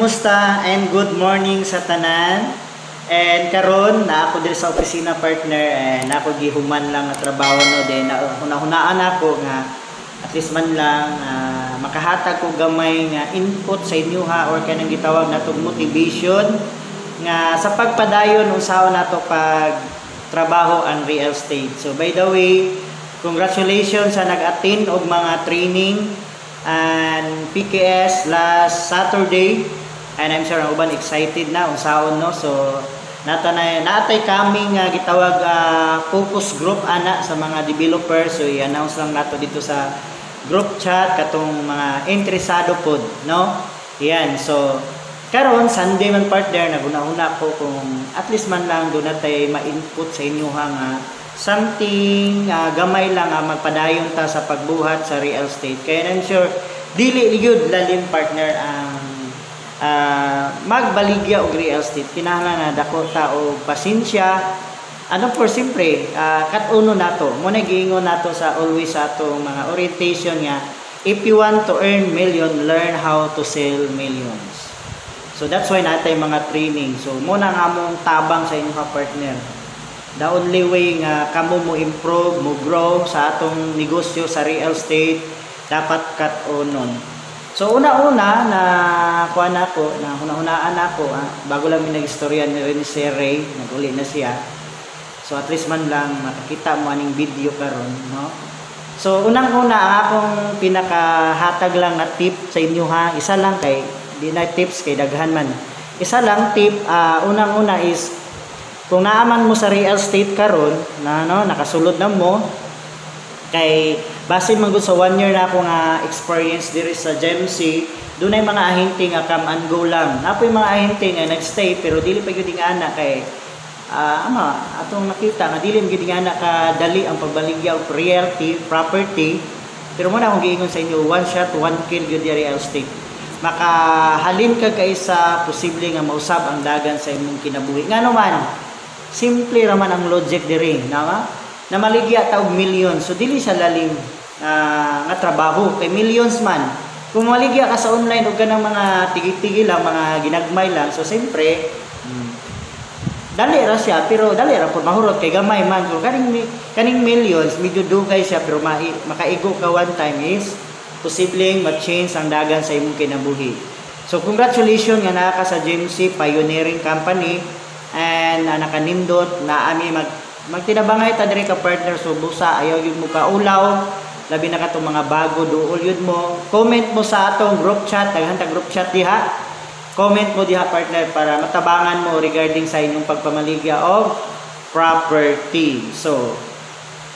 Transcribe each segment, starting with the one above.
kumusta and good morning sa tanan. And karon na ako diri sa opisina partner and ako gihuman lang nga trabaho no din hunahunaan ako nga at least man lang makahatag ko gamay nga input sa inyo ha or kanang gitawag natong motivation nga sa pagpadayon unsaon nato pag trabaho ang real estate. So by the way, congratulations sa nag-attend og mga training and PKS last Saturday, and I'm sure ang uban excited na unsaon no. So natay kami nga gitawag focus group ana sa mga developers. So i-announce lang nato dito sa group chat katong mga interesado pod no. Yan, so karon Sunday man partner naguna-una ko kung at least man lang do natay ma-input sa inyo nga something gamay lang magpadayon ta sa pagbuhat sa real estate. Kaya I'm sure dili gyud lalim partner ang magbaligya og real estate. Kinahanglan na dako ta og pasensya. Ano for siyempre kat-uno nato mo na giingon nato sa always sa atong mga orientation nga if you want to earn million, learn how to sell millions. So that's why natay mga training. So mo na nga mong tabang sa inyong partner. The only way nga kamo mo improve, mo grow sa atong negosyo sa real estate, dapat kat-unon. So una-una na kuha na ako, na hunahunaan ako, bago lang nag-istorya ni Sir Ray, nag-uli na siya. So at least man lang makakita mo aning video karon, no? So unang-una ang akong pinakahatag lang na tip sa inyo ha, isa lang kay di na tips kay daghan man. Isa lang tip, unang-una is kung naaman mo sa real estate karon na no nakasulod na mo kay base man gud sa 1 year na ako nga experience diri sa GMC, dunay mga ahente nga come and go lang. Napoy mga ahente nga nagstay pero dili pa gyud ana kay atong nakita nga dili gyud ana ka dali ang pagbaligya og realty property. Pero mo na akong giingon sa inyo, one shot one kill gyud real estate. Makahalin ka kay sa posible nga mausab ang dagan sa imong kinabuhi. Ngano man simple raman ang logic diri, na maligya ta og million. So dili siya lalim nga trabaho kay millions man. Kung maligya ka sa online og ganang mga tigil-tigil lang, mga ginagmay lang, so siyempre dali ra siya, pero dali ra pud mahurot kay gamay man. So kaning millions medyo dugay siya pero makaigo ka one time is posibleng ma-change ang dagan sa imong kinabuhi. So congratulations nga naa ka sa GMC Pioneering Company. And nakanindot na ami magtinabangay ta diri ka partner. So busa ayaw yun mo kaulaw labi na katong mga bago duol yun mo. Comment mo sa atong group chat, daghang group chat diha. Comment mo diha partner para matabangan mo regarding sa inyong pagpamaligya of property. So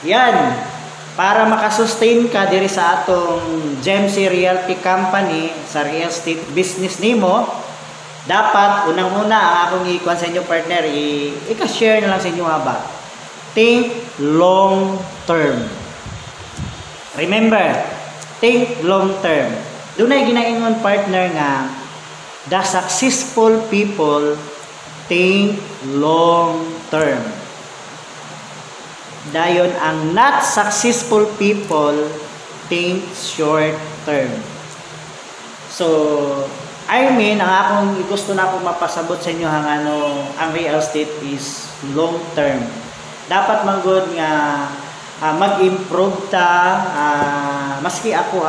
yan, para makasustain ka diri sa atong GMC Realty Company sa real estate business nimo, dapat unang-una ang akong ikuan sa inyo partner, i-share na lang sa inyo haba. Think long term. Remember, think long term. Doon ay ginaingon partner nga the successful people think long term. Dayon ang not successful people think short term. So I mean, ang akong gusto na akong mapasabot sa inyo ang real estate is long term. Dapat manggod nga mag-improve ta, maski ako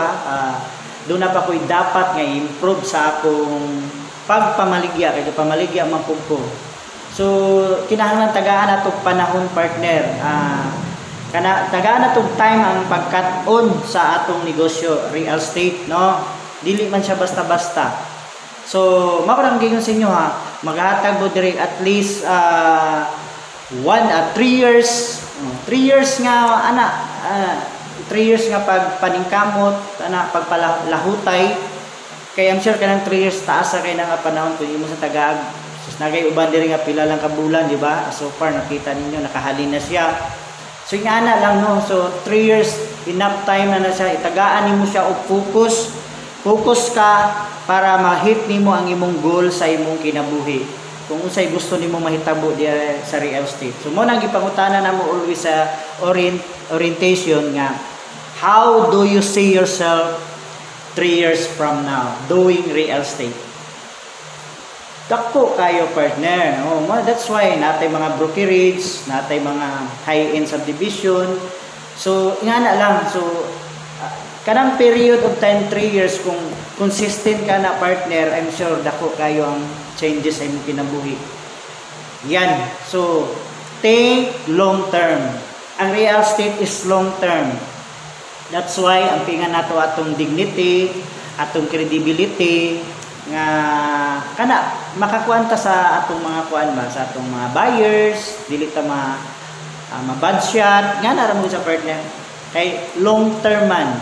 doon na pa ko'y dapat nga improve sa akong pagpamaligya, kaya pamaligya man po ko. So kinahanglan tagaan natong panahon partner, tagaan natong time ang pagkat-on sa atong negosyo real estate, no? Dili man siya basta-basta. So, makarang gingon sa inyo maghatag mo diri at least 3 years. 3 years nga 3 years nga pagpaningkamot, pagpalahutay. Kay I'm sure kanang 3 years taas sa kay nga panahon kun imo sa tagaag. Nagay uban diri nga pila lang ka bulan, di ba? So far nakita ninyo nakahalin na siya. So ingana lang no. So 3 years enough time na siya, itagaan nimo siya og focus. Focus ka para ma-hit nimo ang imong goal sa imong kinabuhi. Kung unsay gusto nimo mahitabo diya sa real estate. So mo nang gipangutana namo always sa orientation nga how do you see yourself 3 years from now doing real estate? dako kayo partner. Oh, that's why natay mga brokerage, natay mga high-end subdivision. So ingana lang. So kanang period of time 3 years kung consistent ka na partner, I'm sure dako kayo ang changes sa imong kinabuhi. Yan. So think long term. Ang real estate is long term. That's why ang pingan nato atong dignity, atong credibility nga kana makakuan ta sa atong mga kuan ba, sa atong mga buyers, dili ta ma-bad shot nga na ra mo sa partner kay long term man.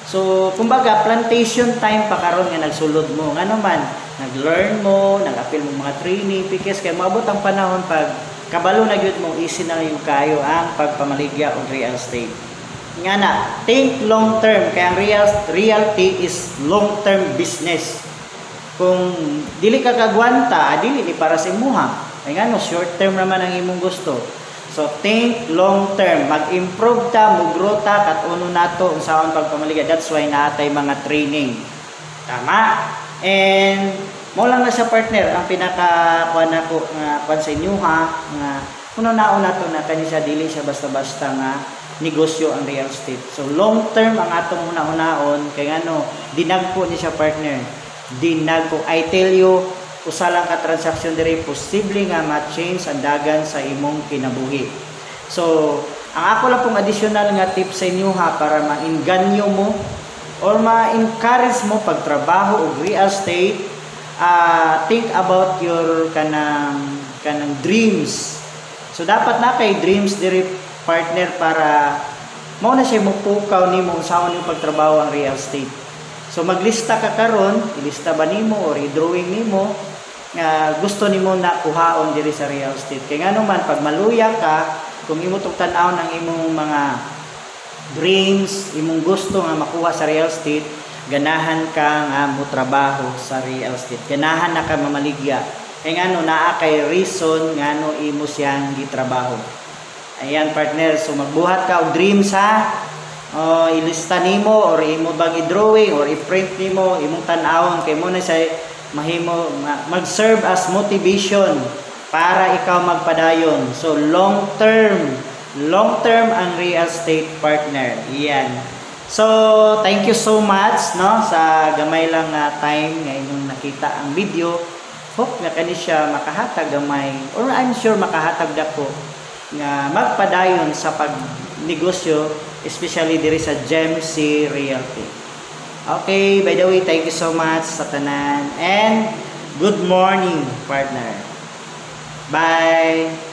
So kumbaga plantation time pa karon nga nagsulod mo ngano man, nag-learn mo, nag-apil mo mga training because kay maabot ang panahon pag kabalo na gyud mo easy na yung kayo ang pagpamaligya og real estate. Nga na, think long term kay ang realty is long term business. Kung dili ka kagwanta, dili ni para sa imuha. Ay ngano short term naman ang imong gusto. So think long term, mag-improve ta, mugro ta kat uno nato unsaon pagpamaligya. That's why naatay mga training. Tama? And mo lang na sa partner ang pinaka kuan nako nga kuan sa inyo ha nga kuno naon nato na kani siya dili siya basta-basta nga negosyo ang real estate. So long term ang atong una-unaon kay ngano dinagpo ni siya partner. Dinagpo. I tell you usa lang ka transaction diri posible nga ma-change ang dagan sa imong kinabuhi. So ang ako lang pong additional nga tip sa inyo ha para ma-inganyo mo or ma-encourage mo pagtrabaho og real estate, think about your kanang dreams. So dapat na kay dreams diri partner para mao na siya mupukaw nimo unsaon yung pagtrabaho ang real estate. So maglista ka karon, ilista ba nimo or i-drawing nimo nga gusto nimo na kuhaon diri sa real estate. Kay ngano man pag maluya ka, kung imo tug tan-aw ng imong mga dreams, imong gusto nga makuha sa real estate, ganahan ka nga mo trabaho sa real estate. Ganahan na ka mamaligya. Kay ngano naa kay reason ngano imo siyang gitrabaho. Ayan partner, so magbuhat ka og dreams ha. Ilista nimo or imo bag i-drawing or i-print nimo imong tan-awon kay mo na say mahimo mag-serve as motivation para ikaw magpadayon. So long term ang real estate partner. Iyan. So thank you so much no sa gamay lang na time nga inyong nakita ang video. Hope nga kani siya makahatag gamay or I'm sure makahatag dako nga magpadayon sa pagnegosyo especially diri sa GemC Realty. Okay, by the way, thank you so much sa tanan and good morning partner. Bye.